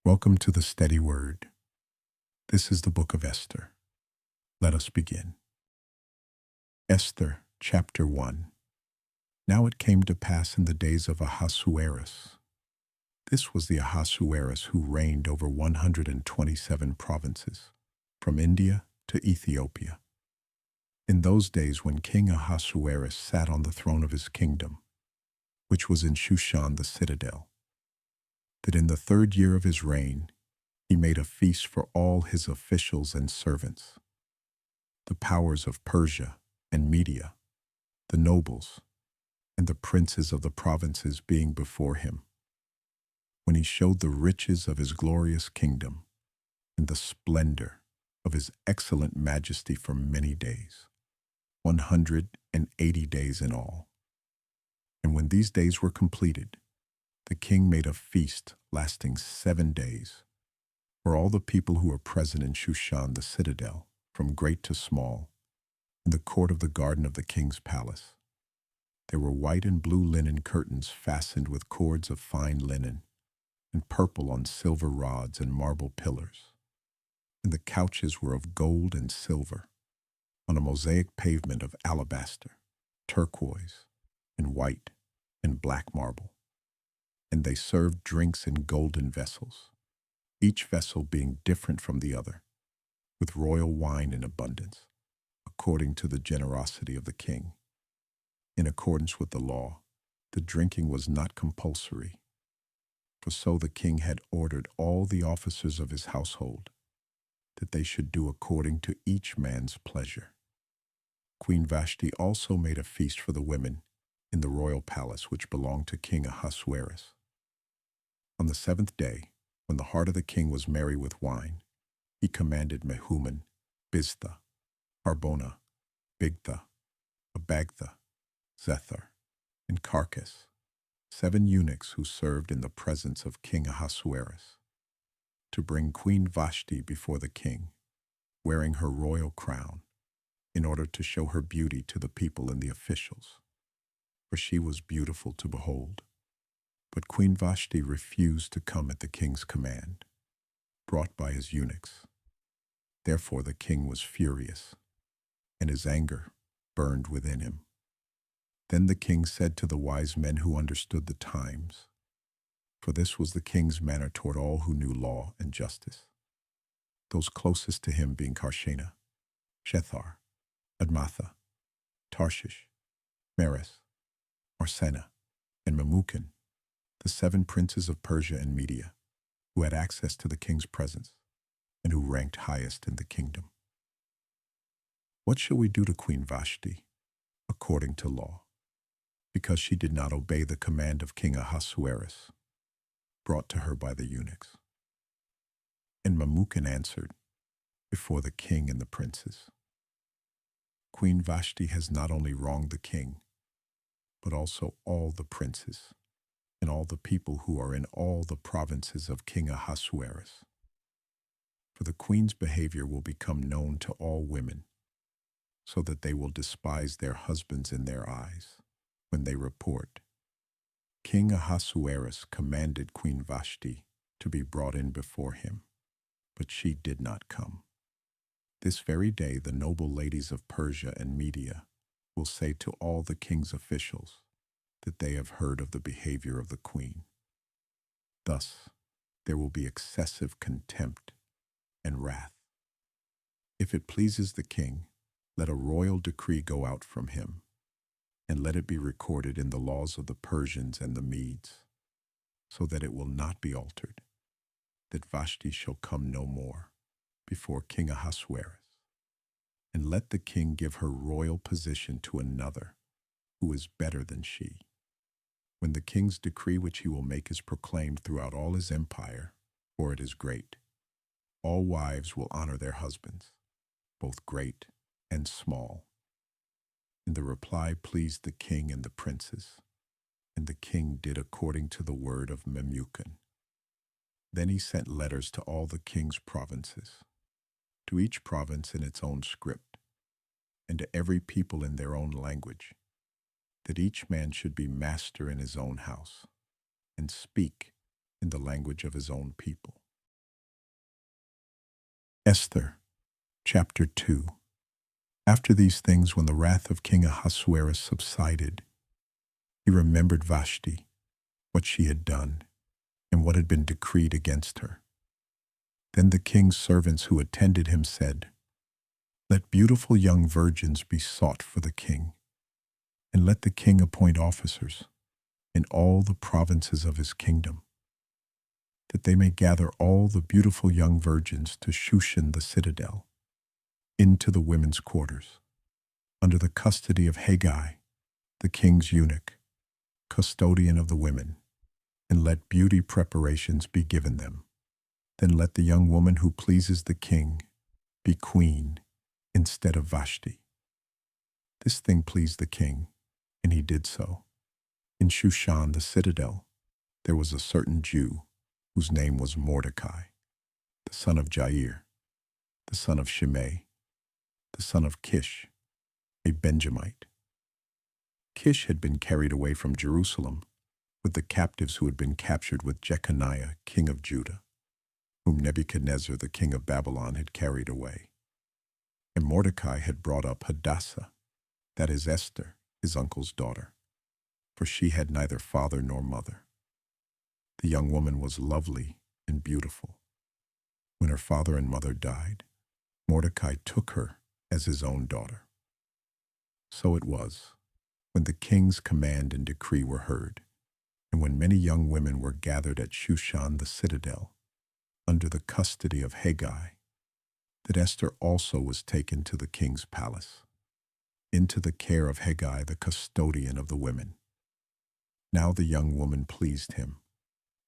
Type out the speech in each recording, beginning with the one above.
Welcome to the Steady Word. This is the Book of Esther. Let us begin. Esther, chapter 1. Now it came to pass in the days of Ahasuerus. This was the Ahasuerus who reigned over 127 provinces, from India to Ethiopia. In those days when King Ahasuerus sat on the throne of his kingdom, which was in Shushan the citadel, that in the 3rd year of his reign he made a feast for all his officials and servants, the powers of Persia and Media, the nobles, and the princes of the provinces being before him, when he showed the riches of his glorious kingdom and the splendor of his excellent majesty for many days, 180 days in all. And when these days were completed, the king made a feast lasting 7 days for all the people who were present in Shushan the citadel, from great to small, in the court of the garden of the king's palace. There were white and blue linen curtains fastened with cords of fine linen, and purple on silver rods and marble pillars. And the couches were of gold and silver, on a mosaic pavement of alabaster, turquoise, and white and black marble. And they served drinks in golden vessels, each vessel being different from the other, with royal wine in abundance, according to the generosity of the king. In accordance with the law, the drinking was not compulsory, for so the king had ordered all the officers of his household, that they should do according to each man's pleasure. Queen Vashti also made a feast for the women in the royal palace which belonged to King Ahasuerus. On the 7th day, when the heart of the king was merry with wine, he commanded Mehuman, Biztha, Harbona, Bigtha, Abagtha, Zethar, and Carcass, 7 eunuchs who served in the presence of King Ahasuerus, to bring Queen Vashti before the king, wearing her royal crown, in order to show her beauty to the people and the officials, for she was beautiful to behold. But Queen Vashti refused to come at the king's command, brought by his eunuchs. Therefore the king was furious, and his anger burned within him. Then the king said to the wise men who understood the times, for this was the king's manner toward all who knew law and justice, those closest to him being Karshena, Shethar, Admatha, Tarshish, Meres, Marsena, and Memucan, the 7 princes of Persia and Media, who had access to the king's presence, and who ranked highest in the kingdom. What shall we do to Queen Vashti, according to law, because she did not obey the command of King Ahasuerus, brought to her by the eunuchs? And Memucan answered before the king and the princes, Queen Vashti has not only wronged the king, but also all the princes, and all the people who are in all the provinces of King Ahasuerus. For the queen's behavior will become known to all women, so that they will despise their husbands in their eyes, when they report, King Ahasuerus commanded Queen Vashti to be brought in before him, but she did not come. This very day the noble ladies of Persia and Media will say to all the king's officials, that they have heard of the behavior of the queen. Thus, there will be excessive contempt and wrath. If it pleases the king, let a royal decree go out from him, and let it be recorded in the laws of the Persians and the Medes, so that it will not be altered, that Vashti shall come no more before King Ahasuerus. And let the king give her royal position to another who is better than she. When the king's decree which he will make is proclaimed throughout all his empire, for it is great, all wives will honor their husbands, both great and small. And the reply pleased the king and the princes, and the king did according to the word of Memucan. Then he sent letters to all the king's provinces, to each province in its own script, and to every people in their own language, that each man should be master in his own house, and speak in the language of his own people. Esther, chapter 2. After these things, when the wrath of King Ahasuerus subsided, he remembered Vashti, what she had done, and what had been decreed against her. Then the king's servants who attended him said, "Let beautiful young virgins be sought for the king, and let the king appoint officers in all the provinces of his kingdom, that they may gather all the beautiful young virgins to Shushan the citadel, into the women's quarters, under the custody of Haggai, the king's eunuch, custodian of the women, and let beauty preparations be given them. Then let the young woman who pleases the king be queen instead of Vashti." This thing pleased the king, and he did so. In Shushan the citadel there was a certain Jew whose name was Mordecai, the son of Jair, the son of Shimei, the son of Kish, a Benjamite. Kish had been carried away from Jerusalem with the captives who had been captured with Jeconiah, king of Judah, whom Nebuchadnezzar, the king of Babylon, had carried away. And Mordecai had brought up Hadassah, that is Esther, his uncle's daughter, for she had neither father nor mother. The young woman was lovely and beautiful. When her father and mother died, Mordecai took her as his own daughter. So it was, when the king's command and decree were heard, and when many young women were gathered at Shushan the citadel, under the custody of Haggai, that Esther also was taken to the king's palace, into the care of Haggai the custodian of the women. Now the young woman pleased him,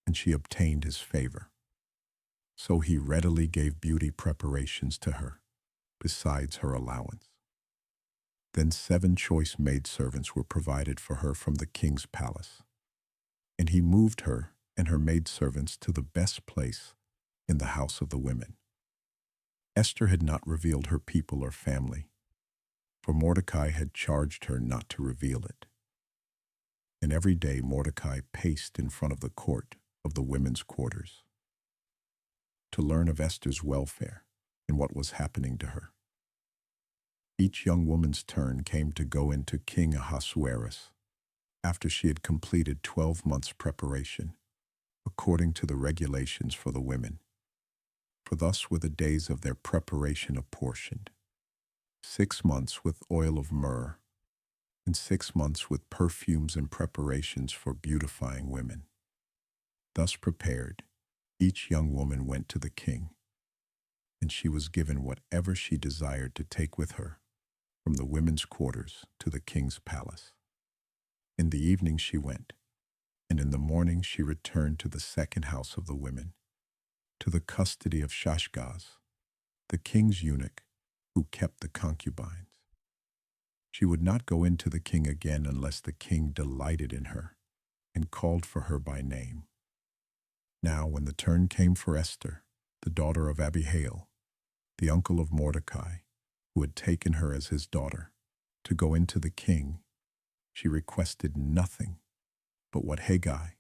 and she obtained his favor. So he readily gave beauty preparations to her, besides her allowance. Then 7 choice maidservants were provided for her from the king's palace, and he moved her and her maidservants to the best place in the house of the women. Esther had not revealed her people or family, for Mordecai had charged her not to reveal it. And every day Mordecai paced in front of the court of the women's quarters to learn of Esther's welfare and what was happening to her. Each young woman's turn came to go into King Ahasuerus after she had completed 12 months' preparation, according to the regulations for the women. For thus were the days of their preparation apportioned: 6 months with oil of myrrh, and 6 months with perfumes and preparations for beautifying women. Thus prepared, each young woman went to the king, and she was given whatever she desired to take with her from the women's quarters to the king's palace. In the evening she went, and in the morning she returned to the second house of the women, to the custody of Shashgaz, the king's eunuch, who kept the concubines. She would not go in to the king again unless the king delighted in her and called for her by name. Now when the turn came for Esther, the daughter of Abihail, the uncle of Mordecai, who had taken her as his daughter, to go into the king, she requested nothing but what Haggai,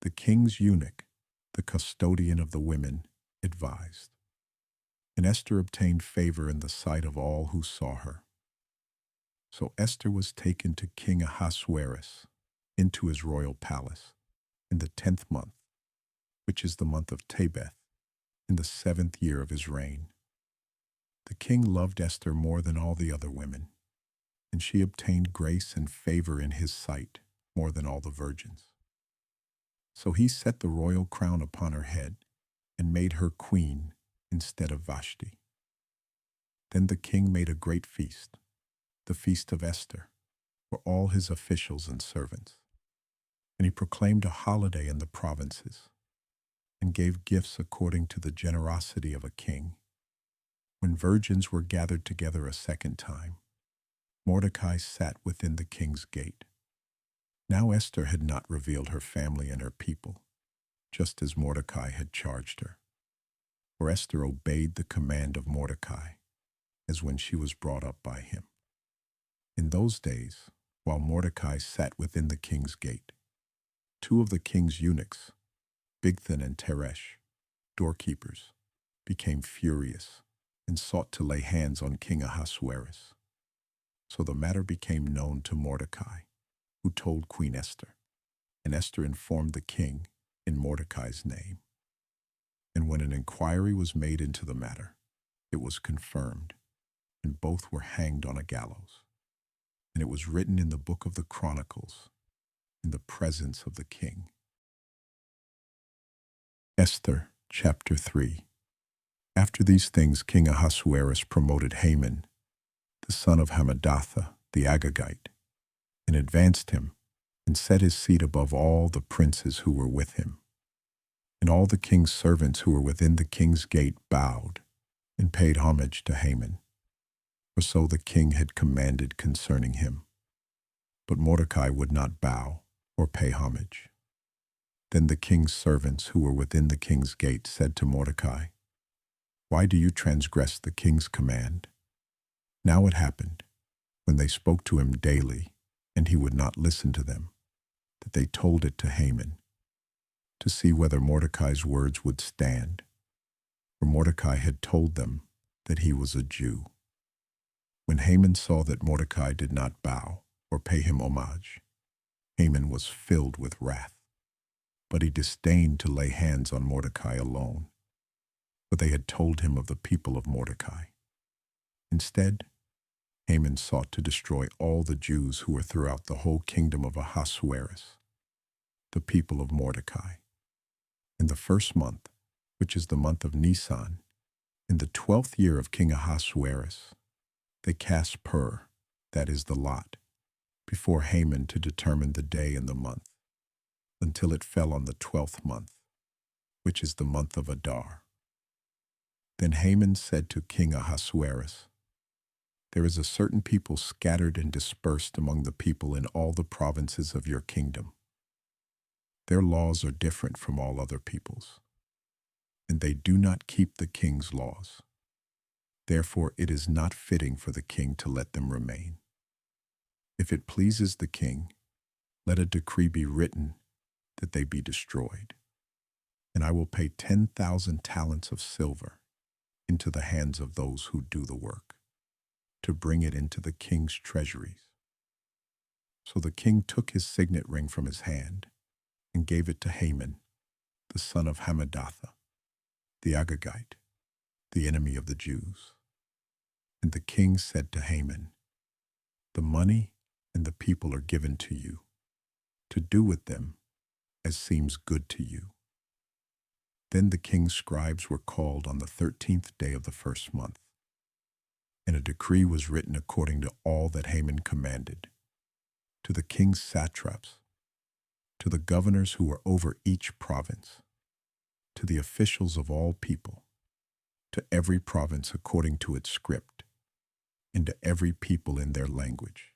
the king's eunuch, the custodian of the women, advised. And Esther obtained favor in the sight of all who saw her. So Esther was taken to King Ahasuerus into his royal palace in the 10th month, which is the month of Tebeth, in the 7th year of his reign. The king loved Esther more than all the other women, and she obtained grace and favor in his sight more than all the virgins. So he set the royal crown upon her head and made her queen instead of Vashti. Then the king made a great feast, the feast of Esther, for all his officials and servants. And he proclaimed a holiday in the provinces, and gave gifts according to the generosity of a king. When virgins were gathered together a second time, Mordecai sat within the king's gate. Now Esther had not revealed her family and her people, just as Mordecai had charged her. For Esther obeyed the command of Mordecai, as when she was brought up by him. In those days, while Mordecai sat within the king's gate, 2 of the king's eunuchs, Bigthan and Teresh, doorkeepers, became furious and sought to lay hands on King Ahasuerus. So the matter became known to Mordecai, who told Queen Esther, and Esther informed the king in Mordecai's name. And when an inquiry was made into the matter, it was confirmed, and both were hanged on a gallows. And it was written in the book of the Chronicles, in the presence of the king. Esther chapter 3. After these things, King Ahasuerus promoted Haman, the son of Hammedatha, the Agagite, and advanced him, and set his seat above all the princes who were with him. And all the king's servants who were within the king's gate bowed, and paid homage to Haman, for so the king had commanded concerning him. But Mordecai would not bow or pay homage. Then the king's servants who were within the king's gate said to Mordecai, "Why do you transgress the king's command?" Now it happened, when they spoke to him daily, and he would not listen to them, that they told it to Haman, to see whether Mordecai's words would stand. For Mordecai had told them that he was a Jew. When Haman saw that Mordecai did not bow or pay him homage, Haman was filled with wrath. But he disdained to lay hands on Mordecai alone, for they had told him of the people of Mordecai. Instead, Haman sought to destroy all the Jews who were throughout the whole kingdom of Ahasuerus, the people of Mordecai. In the first month, which is the month of Nisan, in the 12th year of King Ahasuerus, they cast pur, that is the lot, before Haman to determine the day and the month, until it fell on the 12th month, which is the month of Adar. Then Haman said to King Ahasuerus, "There is a certain people scattered and dispersed among the people in all the provinces of your kingdom. Their laws are different from all other peoples, and they do not keep the king's laws. Therefore it is not fitting for the king to let them remain. If it pleases the king, let a decree be written that they be destroyed. And I will pay 10,000 talents of silver into the hands of those who do the work, to bring it into the king's treasuries." So the king took his signet ring from his hand and gave it to Haman, the son of Hammedatha, the Agagite, the enemy of the Jews. And the king said to Haman, "The money and the people are given to you, to do with them as seems good to you." Then the king's scribes were called on the 13th day of the first month, and a decree was written according to all that Haman commanded, to the king's satraps, to the governors who were over each province, to the officials of all people, to every province according to its script, and to every people in their language.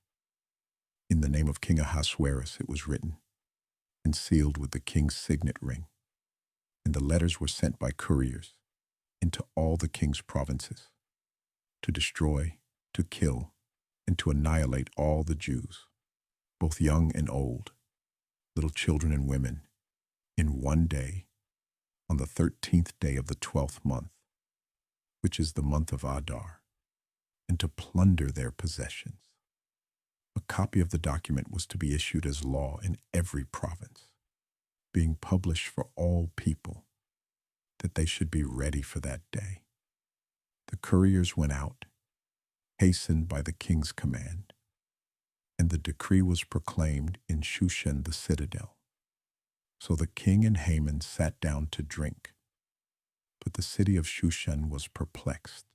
In the name of King Ahasuerus it was written, and sealed with the king's signet ring, and the letters were sent by couriers into all the king's provinces, to destroy, to kill, and to annihilate all the Jews, both young and old, little children and women, in one day, on the 13th day of the 12th month, which is the month of Adar, and to plunder their possessions. A copy of the document was to be issued as law in every province, being published for all people, that they should be ready for that day. The couriers went out, hastened by the king's command, and the decree was proclaimed in Shushan the citadel. So the king and Haman sat down to drink, but the city of Shushan was perplexed.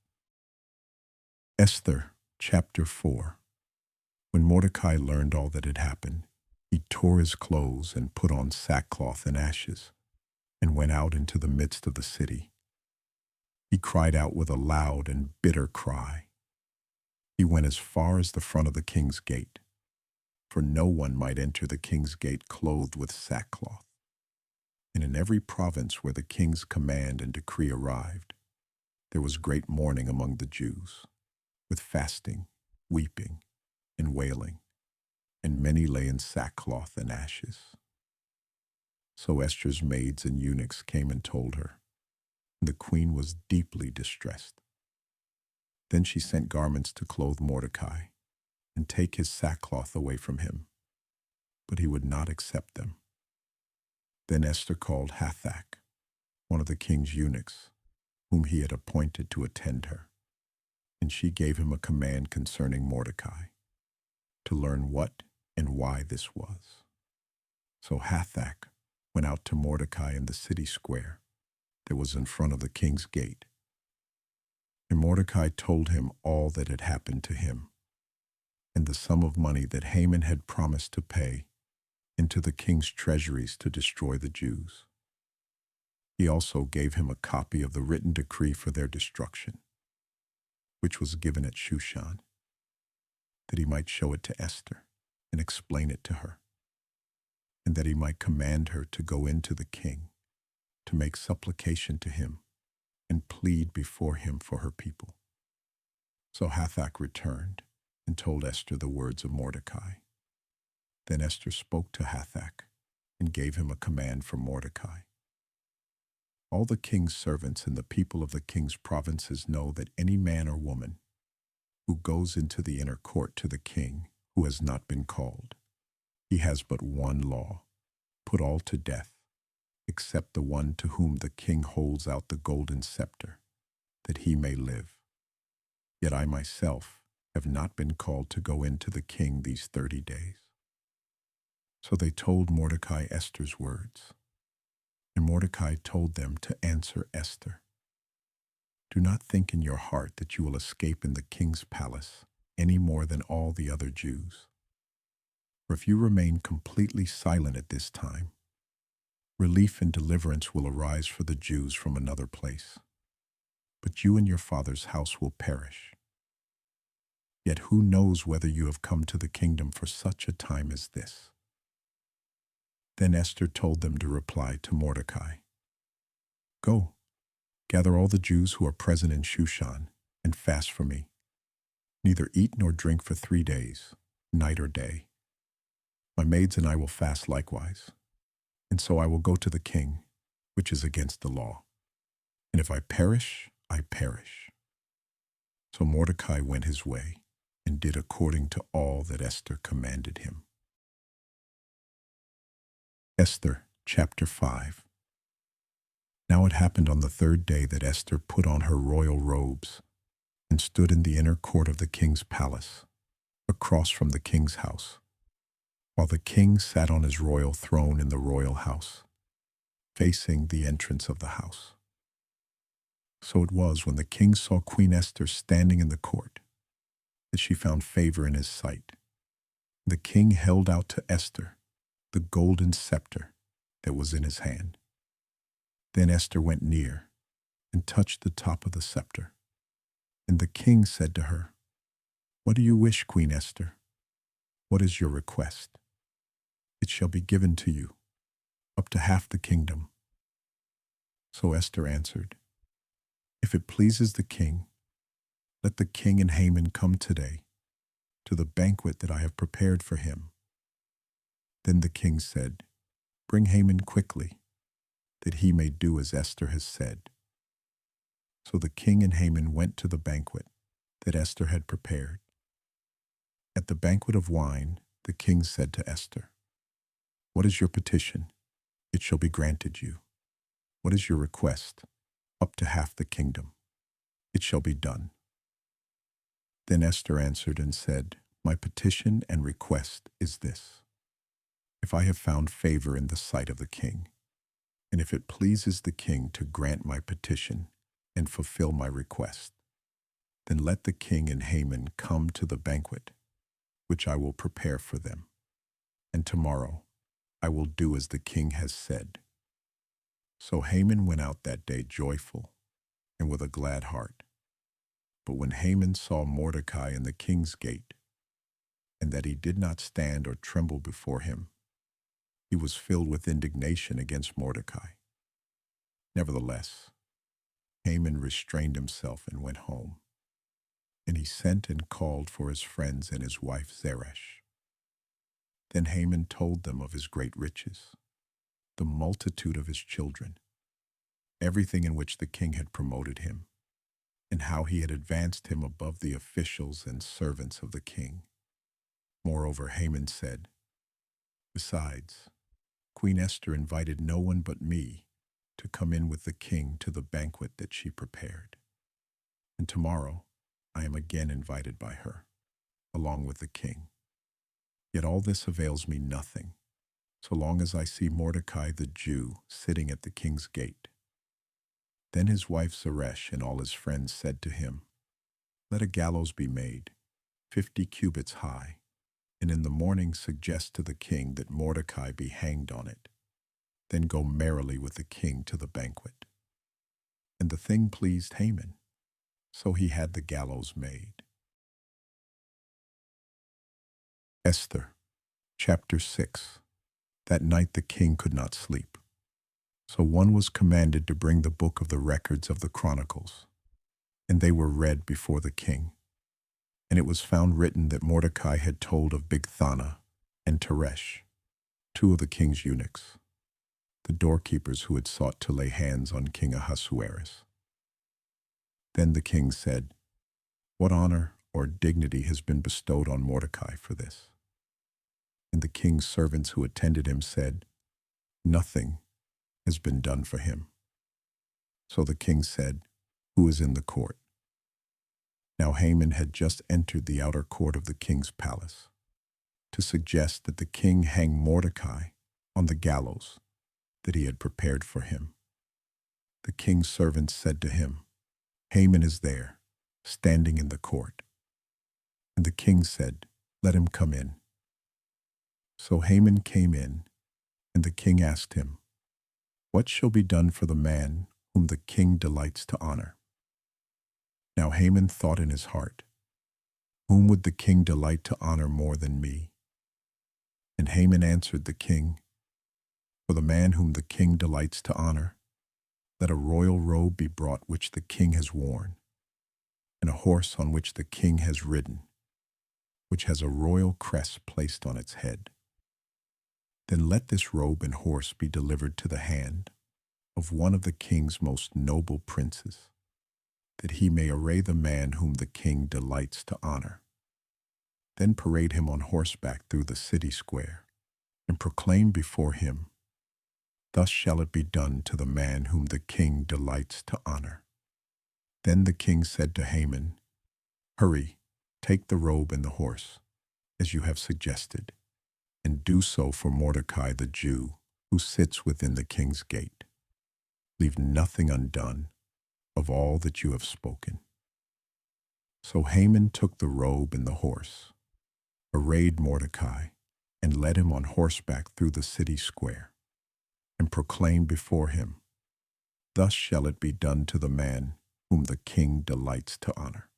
Esther chapter 4. When Mordecai learned all that had happened, he tore his clothes and put on sackcloth and ashes, and went out into the midst of the city. He cried out with a loud and bitter cry. He went as far as the front of the king's gate, for no one might enter the king's gate clothed with sackcloth. And in every province where the king's command and decree arrived, there was great mourning among the Jews, with fasting, weeping, and wailing, and many lay in sackcloth and ashes. So Esther's maids and eunuchs came and told her, and the queen was deeply distressed. Then she sent garments to clothe Mordecai and take his sackcloth away from him, but he would not accept them. Then Esther called Hathach, one of the king's eunuchs, whom he had appointed to attend her, and she gave him a command concerning Mordecai, to learn what and why this was. So Hathach went out to Mordecai in the city square that was in front of the king's gate. And Mordecai told him all that had happened to him, and the sum of money that Haman had promised to pay into the king's treasuries to destroy the Jews. He also gave him a copy of the written decree for their destruction, which was given at Shushan, that he might show it to Esther and explain it to her, and that he might command her to go in to the king, to make supplication to him and plead before him for her people. So Hathach returned and told Esther the words of Mordecai. Then Esther spoke to Hathach and gave him a command for Mordecai. All the king's servants and the people of the king's provinces know that any man or woman who goes into the inner court to the king who has not been called, he has but one law: put all to death, except the one to whom the king holds out the golden scepter, that he may live. Yet I myself have not been called to go in to the king these 30 days. So they told Mordecai Esther's words, and Mordecai told them to answer Esther. Do not think in your heart that you will escape in the king's palace any more than all the other Jews. For if you remain completely silent at this time, relief and deliverance will arise for the Jews from another place, but you and your father's house will perish. Yet who knows whether you have come to the kingdom for such a time as this? Then Esther told them to reply to Mordecai, Go, gather all the Jews who are present in Shushan, and fast for me. Neither eat nor drink for 3 days, night or day. My maids and I will fast likewise, and so I will go to the king, which is against the law. And if I perish, I perish. So Mordecai went his way and did according to all that Esther commanded him. Esther chapter 5. Now it happened on the 3rd day that Esther put on her royal robes and stood in the inner court of the king's palace, across from the king's house, while the king sat on his royal throne in the royal house, facing the entrance of the house. So it was when the king saw Queen Esther standing in the court that she found favor in his sight. The king held out to Esther the golden scepter that was in his hand. Then Esther went near and touched the top of the scepter. And the king said to her, What do you wish, Queen Esther? What is your request? It shall be given to you, up to half the kingdom. So Esther answered, If it pleases the king, let the king and Haman come today to the banquet that I have prepared for him. Then the king said, Bring Haman quickly, that he may do as Esther has said. So the king and Haman went to the banquet that Esther had prepared. At the banquet of wine, the king said to Esther, What is your petition? It shall be granted you. What is your request? Up to half the kingdom. It shall be done. Then Esther answered and said, My petition and request is this. If I have found favor in the sight of the king, and if it pleases the king to grant my petition and fulfill my request, then let the king and Haman come to the banquet, which I will prepare for them. And tomorrow I will do as the king has said. So Haman went out that day joyful and with a glad heart. But when Haman saw Mordecai in the king's gate, and that he did not stand or tremble before him, he was filled with indignation against Mordecai. Nevertheless, Haman restrained himself and went home. And he sent and called for his friends and his wife Zeresh. Then Haman told them of his great riches, the multitude of his children, everything in which the king had promoted him, and how he had advanced him above the officials and servants of the king. Moreover, Haman said, "Besides, Queen Esther invited no one but me to come in with the king to the banquet that she prepared. And tomorrow I am again invited by her, along with the king. Yet all this avails me nothing, so long as I see Mordecai the Jew sitting at the king's gate." Then his wife Zeresh and all his friends said to him, "Let a gallows be made, 50 cubits high, and in the morning suggest to the king that Mordecai be hanged on it. Then go merrily with the king to the banquet." And the thing pleased Haman, so he had the gallows made. Esther, chapter 6. That night the king could not sleep. So one was commanded to bring the book of the records of the Chronicles, and they were read before the king. And it was found written that Mordecai had told of Bigthana and Teresh, two of the king's eunuchs, the doorkeepers who had sought to lay hands on King Ahasuerus. Then the king said, "What honor or dignity has been bestowed on Mordecai for this?" And the king's servants who attended him said, "Nothing has been done for him." So the king said, "Who is in the court?" Now Haman had just entered the outer court of the king's palace to suggest that the king hang Mordecai on the gallows that he had prepared for him. The king's servants said to him, "Haman is there, standing in the court." And the king said, "Let him come in." So Haman came in, and the king asked him, "What shall be done for the man whom the king delights to honor?" Now Haman thought in his heart, "Whom would the king delight to honor more than me?" And Haman answered the king, "For the man whom the king delights to honor, let a royal robe be brought which the king has worn, and a horse on which the king has ridden, which has a royal crest placed on its head. Then let this robe and horse be delivered to the hand of one of the king's most noble princes, that he may array the man whom the king delights to honor. Then parade him on horseback through the city square, and proclaim before him, 'Thus shall it be done to the man whom the king delights to honor.'" Then the king said to Haman, "Hurry, take the robe and the horse, as you have suggested, and do so for Mordecai the Jew, who sits within the king's gate. Leave nothing undone of all that you have spoken." So Haman took the robe and the horse, arrayed Mordecai, and led him on horseback through the city square, and proclaimed before him, "Thus shall it be done to the man whom the king delights to honor."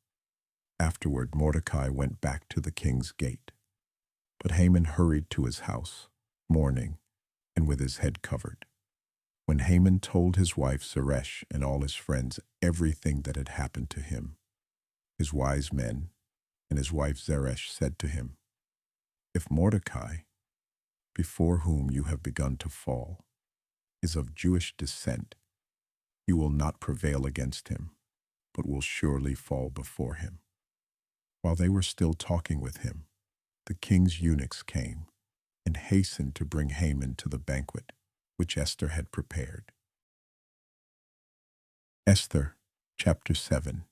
Afterward Mordecai went back to the king's gate, but Haman hurried to his house, mourning and with his head covered. When Haman told his wife Zeresh and all his friends everything that had happened to him, his wise men and his wife Zeresh said to him, "If Mordecai, before whom you have begun to fall, is of Jewish descent, you will not prevail against him, but will surely fall before him." While they were still talking with him, the king's eunuchs came and hastened to bring Haman to the banquet which Esther had prepared. Esther, chapter 7.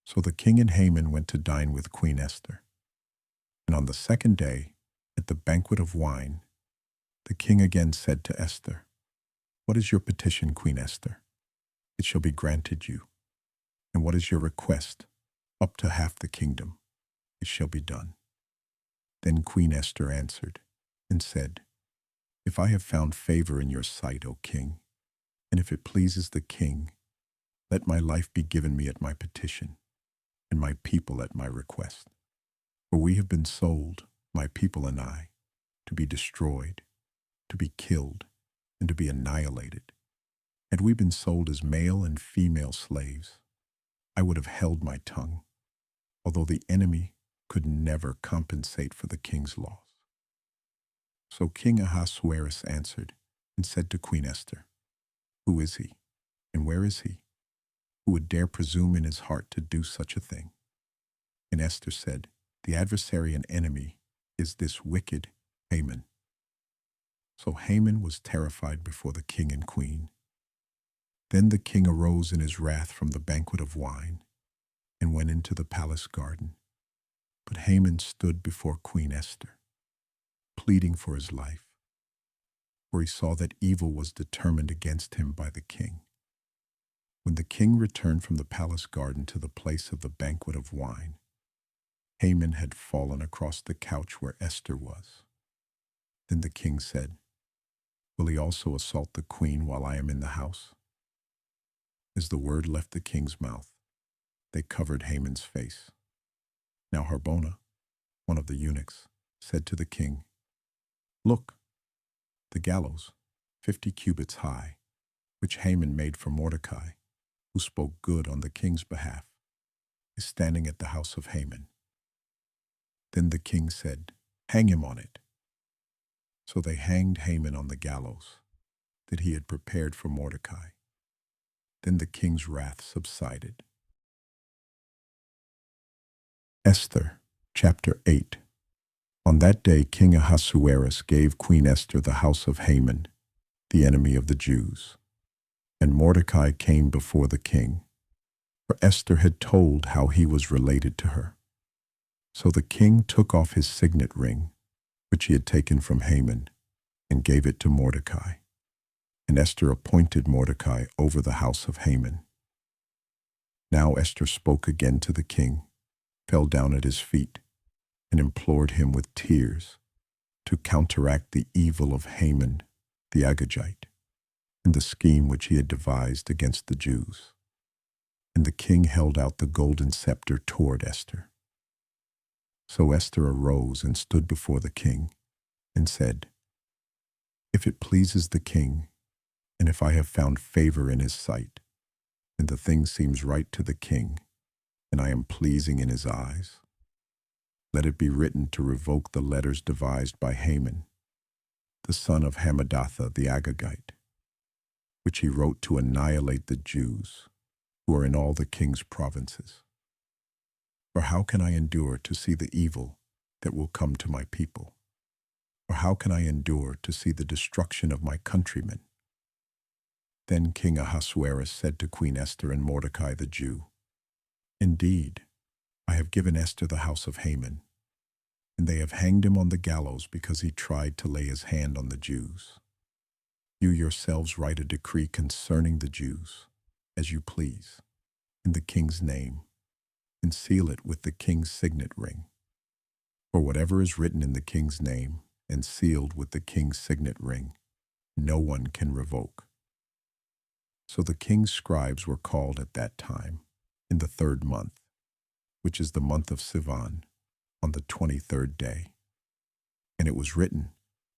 So the king and Haman went to dine with Queen Esther. And on the second day, at the banquet of wine, the king again said to Esther, "What is your petition, Queen Esther? It shall be granted you. And what is your request? Up to half the kingdom. It shall be done." Then Queen Esther answered and said, "If I have found favor in your sight, O king, and if it pleases the king, let my life be given me at my petition, and my people at my request. For we have been sold, my people and I, to be destroyed, to be killed, and to be annihilated. Had we been sold as male and female slaves, I would have held my tongue, although the enemy could never compensate for the king's loss." So King Ahasuerus answered and said to Queen Esther, "Who is he?" And where is he, who would dare presume in his heart to do such a thing? And Esther said, the adversary and enemy is this wicked Haman. So Haman was terrified before the king and queen. Then the king arose in his wrath from the banquet of wine and went into the palace garden. But Haman stood before Queen Esther, pleading for his life, for he saw that evil was determined against him by the king. When the king returned from the palace garden to the place of the banquet of wine, Haman had fallen across the couch where Esther was. Then the king said, will he also assault the queen while I am in the house? As the word left the king's mouth, they covered Haman's face. Now Harbona, one of the eunuchs, said to the king, look, the gallows, 50 cubits high, which Haman made for Mordecai, who spoke good on the king's behalf, is standing at the house of Haman. Then the king said, hang him on it. So they hanged Haman on the gallows that he had prepared for Mordecai. Then the king's wrath subsided. Esther, chapter 8. On that day King Ahasuerus gave Queen Esther the house of Haman, the enemy of the Jews. And Mordecai came before the king, for Esther had told how he was related to her. So the king took off his signet ring, which he had taken from Haman, and gave it to Mordecai. And Esther appointed Mordecai over the house of Haman. Now Esther spoke again to the king, fell down at his feet, and implored him with tears to counteract the evil of Haman the Agagite, and the scheme which he had devised against the Jews. And the king held out the golden scepter toward Esther. So Esther arose and stood before the king, and said, if it pleases the king, and if I have found favor in his sight, and the thing seems right to the king, and I am pleasing in his eyes, let it be written to revoke the letters devised by Haman, the son of Hammedatha the Agagite, which he wrote to annihilate the Jews who are in all the king's provinces. For how can I endure to see the evil that will come to my people? Or how can I endure to see the destruction of my countrymen? Then King Ahasuerus said to Queen Esther and Mordecai the Jew, indeed, I have given Esther the house of Haman, and they have hanged him on the gallows because he tried to lay his hand on the Jews. You yourselves write a decree concerning the Jews, as you please, in the king's name, and seal it with the king's signet ring. For whatever is written in the king's name and sealed with the king's signet ring, no one can revoke. So the king's scribes were called at that time, in the 3rd month, which is the month of Sivan, on the 23rd day. And it was written,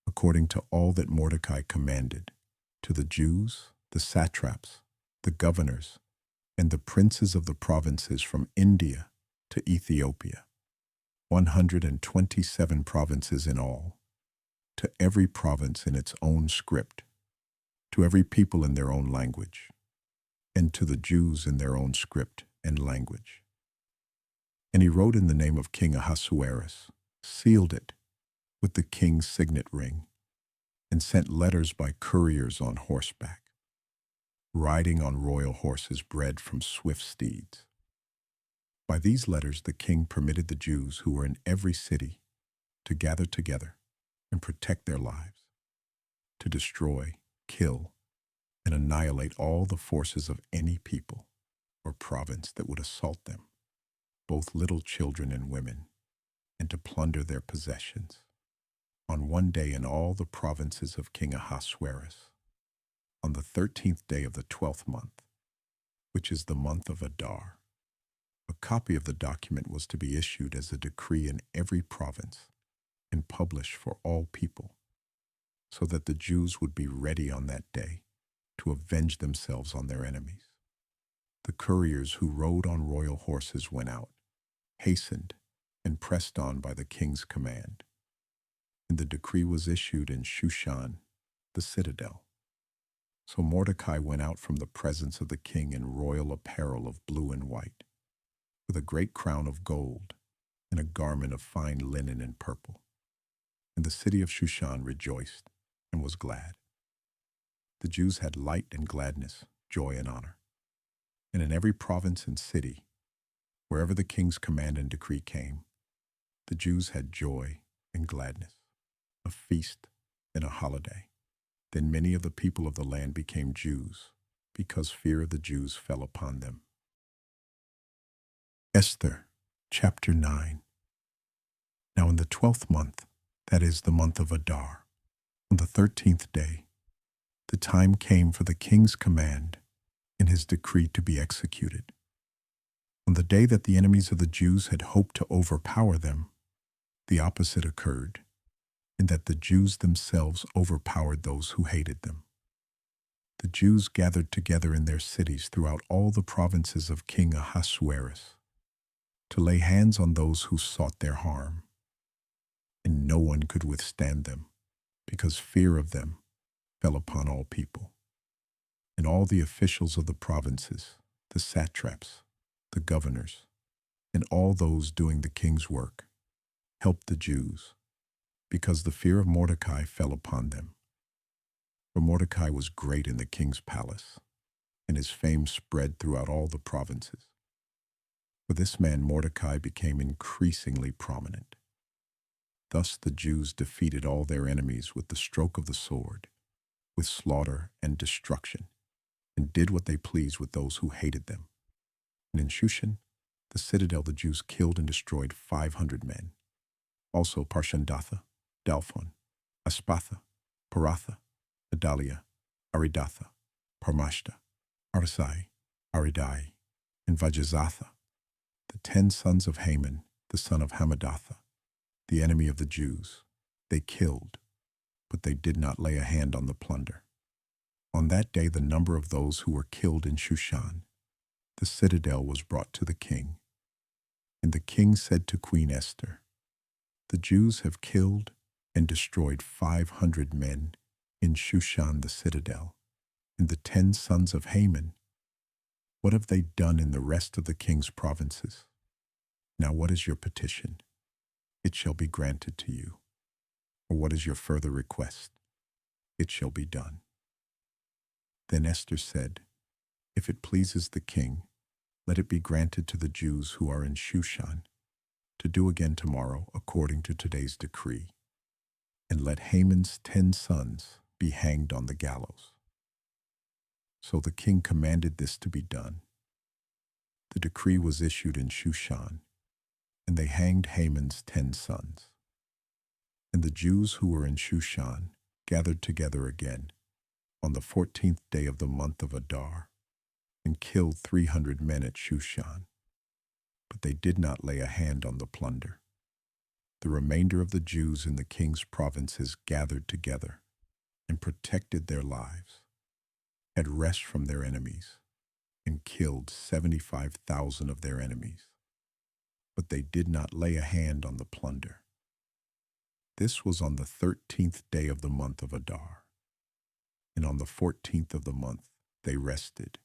according to all that Mordecai commanded, to the Jews, the satraps, the governors, and the princes of the provinces from India to Ethiopia, 127 provinces in all, to every province in its own script, to every people in their own language, and to the Jews in their own script and language. And he wrote in the name of King Ahasuerus, sealed it with the king's signet ring, and sent letters by couriers on horseback, riding on royal horses bred from swift steeds. By these letters the king permitted the Jews who were in every city to gather together and protect their lives, to destroy, kill, and annihilate all the forces of any people or province that would assault them, both little children and women, and to plunder their possessions, on one day in all the provinces of King Ahasuerus, on the 13th day of the 12th month, which is the month of Adar. A copy of the document was to be issued as a decree in every province and published for all people, so that the Jews would be ready on that day to avenge themselves on their enemies. The couriers who rode on royal horses went out, hastened, and pressed on by the king's command. And the decree was issued in Shushan, the citadel. So Mordecai went out from the presence of the king in royal apparel of blue and white, with a great crown of gold and a garment of fine linen and purple. And the city of Shushan rejoiced and was glad. The Jews had light and gladness, joy and honor. And in every province and city, wherever the king's command and decree came, the Jews had joy and gladness, a feast and a holiday. Then many of the people of the land became Jews, because fear of the Jews fell upon them. Esther, chapter 9. Now in the 12th month, that is the month of Adar, on the 13th day, the time came for the king's command and his decree to be executed. On the day that the enemies of the Jews had hoped to overpower them, the opposite occurred, in that the Jews themselves overpowered those who hated them. The Jews gathered together in their cities throughout all the provinces of King Ahasuerus to lay hands on those who sought their harm, and no one could withstand them, because fear of them fell upon all people. And all the officials of the provinces, the satraps, the governors, and all those doing the king's work, helped the Jews, because the fear of Mordecai fell upon them. For Mordecai was great in the king's palace, and his fame spread throughout all the provinces. For this man Mordecai became increasingly prominent. Thus the Jews defeated all their enemies with the stroke of the sword, with slaughter and destruction, and did what they pleased with those who hated them. And in Shushan, the citadel, the Jews killed and destroyed 500 men. Also Parshandatha, Dalphon, Aspatha, Paratha, Adalia, Aridatha, Parmashta, Arsai, Aridai, and Vajazatha, the 10 sons of Haman, the son of Hamadatha, the enemy of the Jews. They killed, but they did not lay a hand on the plunder. On that day the number of those who were killed in Shushan, the citadel, was brought to the king. And the king said to Queen Esther, "The Jews have killed and destroyed 500 men in Shushan the citadel, and the 10 sons of Haman. What have they done in the rest of the king's provinces? Now what is your petition? It shall be granted to you. Or what is your further request? It shall be done." Then Esther said, "If it pleases the king, let it be granted to the Jews who are in Shushan to do again tomorrow according to today's decree, and let Haman's 10 sons be hanged on the gallows." So the king commanded this to be done. The decree was issued in Shushan, and they hanged Haman's 10 sons. And the Jews who were in Shushan gathered together again on the 14th day of the month of Adar, and killed 300 men at Shushan, but they did not lay a hand on the plunder. The remainder of the Jews in the king's provinces gathered together and protected their lives, had rest from their enemies, and killed 75,000 of their enemies, but they did not lay a hand on the plunder. This was on the 13th day of the month of Adar, and on the 14th of the month they rested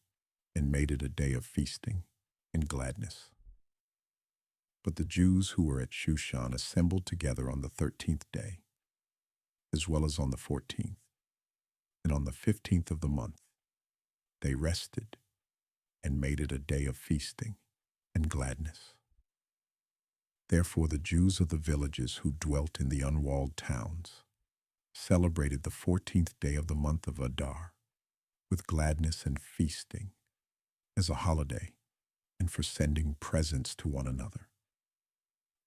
and made it a day of feasting and gladness. But the Jews who were at Shushan assembled together on the 13th day, as well as on the 14th, and on the 15th of the month they rested and made it a day of feasting and gladness. Therefore the Jews of the villages who dwelt in the unwalled towns celebrated the 14th day of the month of Adar with gladness and feasting as a holiday, and for sending presents to one another.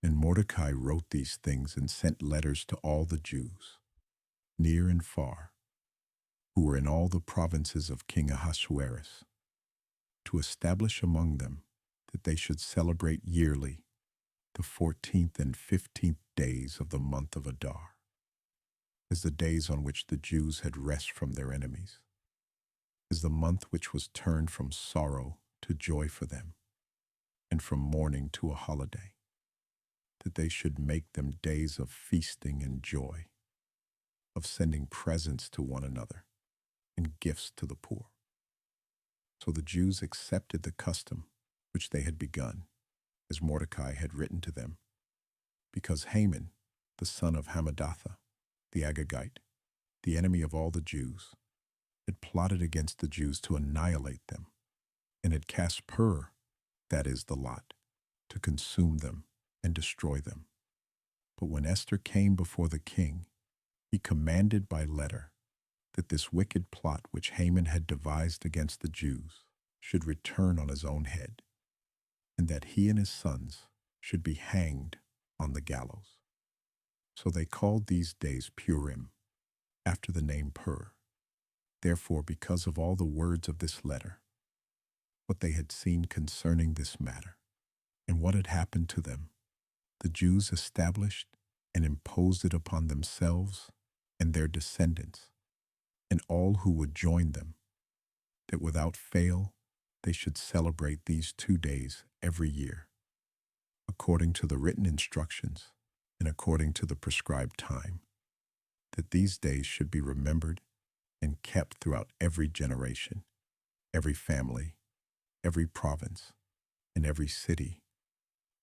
And Mordecai wrote these things and sent letters to all the Jews, near and far, who were in all the provinces of King Ahasuerus, to establish among them that they should celebrate yearly the 14th and 15th days of the month of Adar, as the days on which the Jews had rest from their enemies, as the month which was turned from sorrow to joy for them, and from mourning to a holiday, that they should make them days of feasting and joy, of sending presents to one another, and gifts to the poor. So the Jews accepted the custom which they had begun, as Mordecai had written to them, because Haman, the son of Hammedatha, the Agagite, the enemy of all the Jews, had plotted against the Jews to annihilate them, and had cast pur, that is, the lot, to consume them and destroy them. But when Esther came before the king, he commanded by letter that this wicked plot which Haman had devised against the Jews should return on his own head, and that he and his sons should be hanged on the gallows. So they called these days Purim, after the name Pur. Therefore, because of all the words of this letter, what they had seen concerning this matter, and what had happened to them, the Jews established and imposed it upon themselves and their descendants, and all who would join them, that without fail they should celebrate these 2 days every year, according to the written instructions and according to the prescribed time, that these days should be remembered and kept throughout every generation, every family, every province, and every city,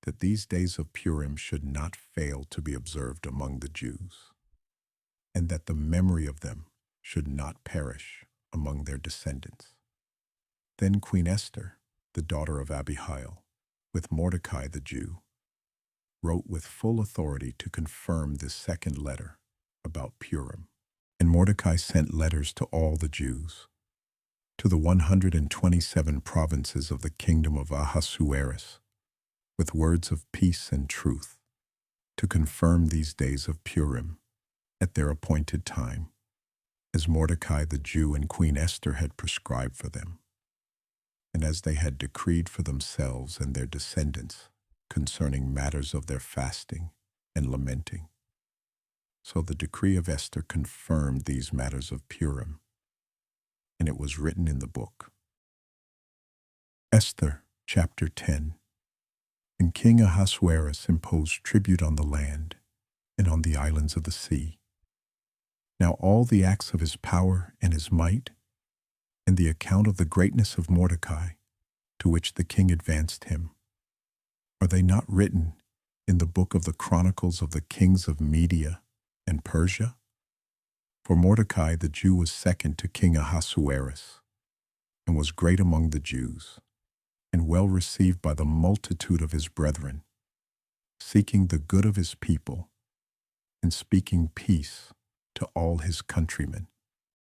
that these days of Purim should not fail to be observed among the Jews, and that the memory of them should not perish among their descendants. Then Queen Esther, the daughter of Abihail, with Mordecai the Jew, wrote with full authority to confirm this second letter about Purim. And Mordecai sent letters to all the Jews, to the 127 provinces of the kingdom of Ahasuerus, with words of peace and truth, to confirm these days of Purim at their appointed time, as Mordecai the Jew and Queen Esther had prescribed for them, and as they had decreed for themselves and their descendants concerning matters of their fasting and lamenting. So the decree of Esther confirmed these matters of Purim, and it was written in the book. Esther, chapter 10. And King Ahasuerus imposed tribute on the land and on the islands of the sea. Now all the acts of his power and his might, and the account of the greatness of Mordecai, to which the king advanced him, are they not written in the book of the chronicles of the kings of Media and Persia? For Mordecai the Jew was second to King Ahasuerus, and was great among the Jews, and well received by the multitude of his brethren, seeking the good of his people, and speaking peace to all his countrymen.